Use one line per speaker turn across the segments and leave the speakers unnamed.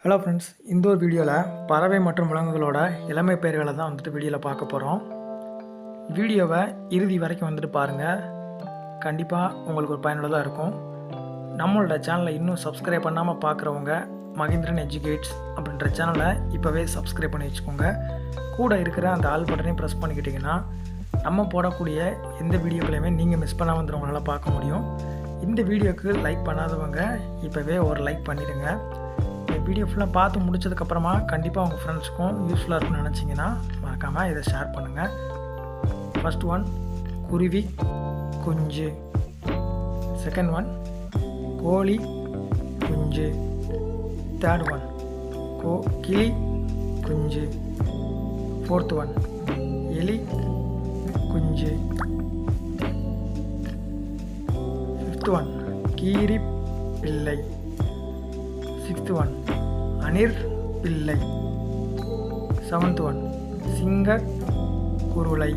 Hello friends, இந்த ஒரு வீடியோவில் பறவை மற்றும் விலங்குகளோட இளமை பெயர்களை தான் வீடியோவில் பார்க்க போகிறோம். வீடியோவை இறுதி வரைக்கும் பாருங்கள். கண்டிப்பாக உங்களுக்கு ஒரு பயனுள்ளதாக இருக்கும். நம்மளோட சேனலை இன்னும் சப்ஸ்கிரைப் பண்ணாமல் பார்க்குறவங்க மகேந்திரன் எஜுகேட்ஸ் அப்படின்ற சேனலை இப்போவே சப்ஸ்கிரைப் பண்ணி வச்சுக்கோங்க. கூட இருக்கிற அந்த ஆல் பட்டனையும் ப்ரெஸ் பண்ணிக்கிட்டிங்கன்னா நம்ம போடக்கூடிய எந்த வீடியோக்களையுமே நீங்கள் மிஸ் பண்ணாமல் வந்துடுவங்களால் பார்க்க முடியும். இந்த வீடியோவுக்கு லைக் பண்ணாதவங்க இப்போவே ஒரு லைக் பண்ணிடுங்க. வீடியோ ஃபுல்லாக பார்த்து முடிச்சதுக்கப்புறமா கண்டிப்பாக உங்கள் ஃப்ரெண்ட்ஸுக்கும் யூஸ்ஃபுல்லாக இருக்குன்னு நினச்சிங்கன்னா மறக்காமல் இதை ஷேர் பண்ணுங்கள். ஃபர்ஸ்ட் ஒன் குருவி குஞ்சு, செகண்ட் ஒன் கோழி குஞ்சு, தேர்ட் ஒன் கிளி குஞ்சு, ஃபோர்த் ஒன் எலி குஞ்சு, ஃபிஃப்த் ஒன் கீரி பிள்ளை, சிக்ஸ்த் ஒன் அணிர் பிள்ளை, செவன்த் ஒன் சிங்க குருளை,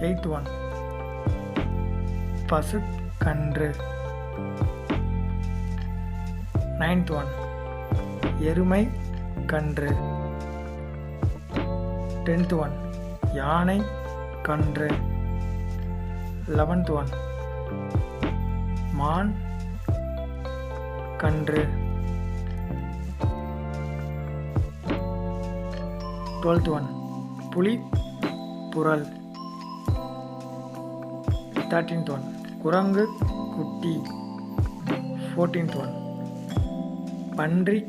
எய்த் ஒன் பசு கன்று, நைன்த் ஒன் எருமை கன்று, டென்த் ஒன் யானை கன்று, 11th ஒன் மான் கன்று, 12th ஒன் புலி புறல், 13th ஒன் குரங்கு குட்டி, 14th ஒன் பன்றி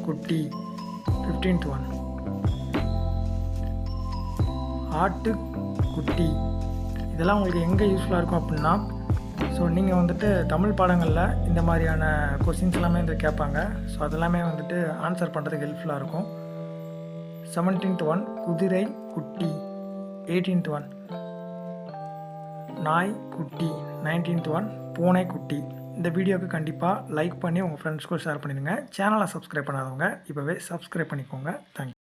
குட்டி, 15th ஒன் ஆட்டு குட்டி. இதெல்லாம் உங்களுக்கு எங்கே யூஸ்ஃபுல்லாக இருக்கும் அப்படின்னா, ஸோ நீங்கள் தமிழ் பாடங்களில் இந்த மாதிரியான கொஸ்டின்ஸ் எல்லாமே கேட்பாங்க. ஸோ அதெல்லாமே ஆன்சர் பண்ணுறதுக்கு ஹெல்ப்ஃபுல்லாக இருக்கும். 17th ஒன் குதிரை குட்டி, 18th ஒன் நாய் குட்டி, 19th ஒன் பூனை குட்டி. இந்த வீடியோவுக்கு கண்டிப்பாக லைக் பண்ணி உங்கள் ஃப்ரெண்ட்ஸ்க்கும் ஷேர் பண்ணிடுங்க. சேனலை சப்ஸ்கிரைப் பண்ணாதவங்க இப்போவே சப்ஸ்கிரைப் பண்ணிக்கோங்க. தேங்க்யூ.